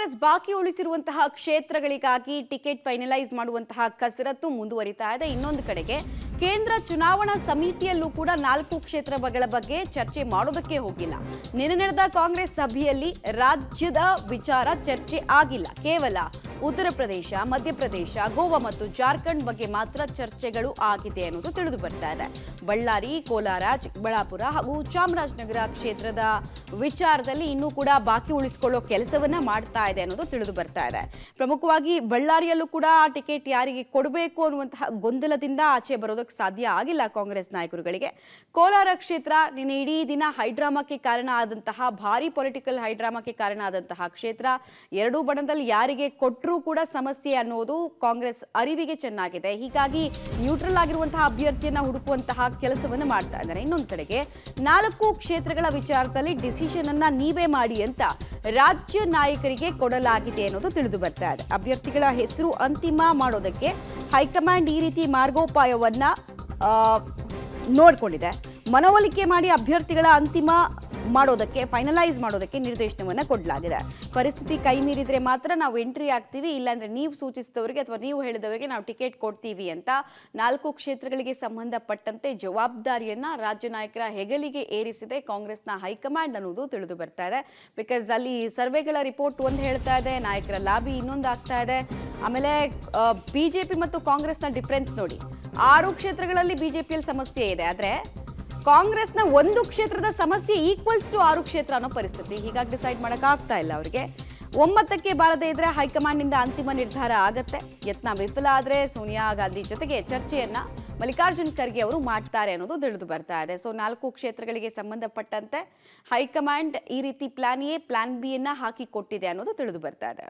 ಕಾಂಗ್ರೆಸ್ ಬಾಕಿ ಉಳಿಸಿರುವಂತಹ ಕ್ಷೇತ್ರಗಳಿಗಾಗಿ ticket finalise ಮಾಡುವಂತಹ ಕಸರತ್ತು ಮುಂದುವರಿತಾ ಇದೆ. ಇನ್ನೊಂದು ಕಡೆಗೆ ಕೇಂದ್ರ ಚುನಾವಣಾ ಸಮಿತಿಯಲ್ಲೂ ಕೂಡ 4 ಕ್ಷೇತ್ರಗಳ ಬಗ್ಗೆ ಚರ್ಚೆ ಮಾಡೋದಕ್ಕೆ ಹೋಗಿಲ್ಲ. ನಿನ್ನೆ ನಡೆದ ಕಾಂಗ್ರೆಸ್ ಸಭೆಯಲ್ಲಿ ರಾಜ್ಯದ ವಿಚಾರ ಚರ್ಚೆ ಆಗಿಲ್ಲ. ಕೇವಲ ಉತ್ತರ ಪ್ರದೇಶ, ಮಧ್ಯಪ್ರದೇಶ, ಗೋವಾ ಮತ್ತು ಜಾರ್ಖಂಡ್ ಬಗ್ಗೆ ಮಾತ್ರ ಚರ್ಚೆಗಳು ಆಗಿದೆ ಅನ್ನೋದು ತಿಳಿದು ಬರ್ತಾ ಇದೆ. ಬಳ್ಳಾರಿ, ಕೋಲಾರ, ಚಿಕ್ಕಬಳ್ಳಾಪುರ ಹಾಗೂ ಚಾಮರಾಜನಗರ ಕ್ಷೇತ್ರದ ವಿಚಾರದಲ್ಲಿ ಇನ್ನೂ ಕೂಡ ಬಾಕಿ ಉಳಿಸಿಕೊಳ್ಳೋ ಕೆಲಸವನ್ನ ಮಾಡ್ತಾ ಇದೆ ಅನ್ನೋದು ತಿಳಿದು ಬರ್ತಾ ಇದೆ. ಪ್ರಮುಖವಾಗಿ ಬಳ್ಳಾರಿಯಲ್ಲೂ ಕೂಡ ಟಿಕೆಟ್ ಯಾರಿಗೆ ಕೊಡಬೇಕು ಅನ್ನುವಂತಹ ಗೊಂದಲದಿಂದ ಆಚೆ ಬರೋದಕ್ಕೆ ಸಾಧ್ಯ ಆಗಿಲ್ಲ ಕಾಂಗ್ರೆಸ್ ನಾಯಕರುಗಳಿಗೆ. ಕೋಲಾರ ಕ್ಷೇತ್ರ ನಿನ್ನೆ ಇಡೀ ದಿನ ಹೈಡ್ರಾಮಾಕ್ಕೆ ಕಾರಣ ಆದಂತಹ, ಭಾರಿ ಪೊಲಿಟಿಕಲ್ ಹೈಡ್ರಾಮಾಕ್ಕೆ ಕಾರಣ ಆದಂತಹ ಕ್ಷೇತ್ರ. ಎರಡೂ ಬಣದಲ್ಲಿ ಯಾರಿಗೆ ಕೊಟ್ಟರೂ ಕೂಡ ಸಮಸ್ಯೆ ಅನ್ನೋದು ಕಾಂಗ್ರೆಸ್ ಅರಿವಿಗೆ ಚೆನ್ನಾಗಿದೆ. ಹೀಗಾಗಿ ನ್ಯೂಟ್ರಲ್ ಆಗಿರುವಂತಹ ಅಭ್ಯರ್ಥಿಯನ್ನ ಹುಡುಕುವಂತಹ ಕೆಲಸವನ್ನು ಮಾಡ್ತಾ ಇದ್ದಾರೆ. ಇನ್ನೊಂದು ಕಡೆಗೆ 4 ಕ್ಷೇತ್ರಗಳ ವಿಚಾರದಲ್ಲಿ ಡಿಸಿಷನ್ ಅನ್ನ ನೀವೇ ಮಾಡಿ ಅಂತ ರಾಜ್ಯ ನಾಯಕರಿಗೆ ಕೊಡಲಾಗಿದೆ ಅನ್ನೋದು ತಿಳಿದು ಬರ್ತಾ ಇದೆ. ಅಭ್ಯರ್ಥಿಗಳ ಹೆಸರು ಅಂತಿಮ ಮಾಡೋದಕ್ಕೆ ಹೈಕಮಾಂಡ್ ಈ ರೀತಿ ಮಾರ್ಗೋಪಾಯವನ್ನ ನೋಡಿಕೊಂಡಿದೆ. ಮನವೊಲಿಕೆ ಮಾಡಿ ಅಭ್ಯರ್ಥಿಗಳ ಅಂತಿಮ ಮಾಡೋದಕ್ಕೆ, ಫೈನಲೈಸ್ ಮಾಡೋದಕ್ಕೆ ನಿರ್ದೇಶನವನ್ನು ಕೊಡಲಾಗಿದೆ. ಪರಿಸ್ಥಿತಿ ಕೈ ಮೀರಿದ್ರೆ ಮಾತ್ರ ನಾವು ಎಂಟ್ರಿ ಆಗ್ತೀವಿ, ಇಲ್ಲಾಂದ್ರೆ ನೀವು ಸೂಚಿಸಿದವರಿಗೆ ಅಥವಾ ನೀವು ಹೇಳಿದವರಿಗೆ ನಾವು ಟಿಕೆಟ್ ಕೊಡ್ತೀವಿ ಅಂತ 4 ಕ್ಷೇತ್ರಗಳಿಗೆ ಸಂಬಂಧಪಟ್ಟಂತೆ ಜವಾಬ್ದಾರಿಯನ್ನ ರಾಜ್ಯ ನಾಯಕರ ಹೆಗಲಿಗೆ ಏರಿಸಿದೆ ಕಾಂಗ್ರೆಸ್ನ ಹೈಕಮಾಂಡ್ ಅನ್ನೋದು ತಿಳಿದು ಬರ್ತಾ ಇದೆ. ಬಿಕಾಸ್ ಅಲ್ಲಿ ಸರ್ವೆಗಳ ರಿಪೋರ್ಟ್ ಒಂದು ಹೇಳ್ತಾ ಇದೆ, ನಾಯಕರ ಲಾಬಿ ಇನ್ನೊಂದು ಆಗ್ತಾ ಇದೆ. ಆಮೇಲೆ ಬಿಜೆಪಿ ಮತ್ತು ಕಾಂಗ್ರೆಸ್ನ ಡಿಫರೆನ್ಸ್ ನೋಡಿ, 6 ಕ್ಷೇತ್ರಗಳಲ್ಲಿ ಬಿಜೆಪಿಯಲ್ಲಿ ಸಮಸ್ಯೆ ಇದೆ, ಆದ್ರೆ ಕಾಂಗ್ರೆಸ್ನ 1 ಕ್ಷೇತ್ರದ ಸಮಸ್ಯೆ ಈಕ್ವಲ್ಸ್ ಟು 6 ಕ್ಷೇತ್ರ ಅನ್ನೋ ಪರಿಸ್ಥಿತಿ. ಹೀಗಾಗಿ ಡಿಸೈಡ್ ಮಾಡಕ್ ಆಗ್ತಾ ಇಲ್ಲ ಅವರಿಗೆ. ಒಮ್ಮತಕ್ಕೆ ಬಾರದೇ ಇದ್ರೆ ಹೈಕಮಾಂಡ್ ನಿಂದ ಅಂತಿಮ ನಿರ್ಧಾರ ಆಗತ್ತೆ. ಯತ್ನ ವಿಫಲ ಆದ್ರೆ ಸೋನಿಯಾ ಗಾಂಧಿ ಜೊತೆಗೆ ಚರ್ಚೆಯನ್ನ ಮಲ್ಲಿಕಾರ್ಜುನ್ ಖರ್ಗೆ ಅವರು ಮಾಡ್ತಾರೆ ಅನ್ನೋದು ತಿಳಿದು ಬರ್ತಾ ಇದೆ. ಸೊ 4 ಕ್ಷೇತ್ರಗಳಿಗೆ ಸಂಬಂಧಪಟ್ಟಂತೆ ಹೈಕಮಾಂಡ್ ಈ ರೀತಿ ಪ್ಲಾನ್ ಎ, ಪ್ಲಾನ್ ಬಿ ಯನ್ನ ಹಾಕಿ ಕೊಟ್ಟಿದೆ ಅನ್ನೋದು ತಿಳಿದು ಬರ್ತಾ ಇದೆ.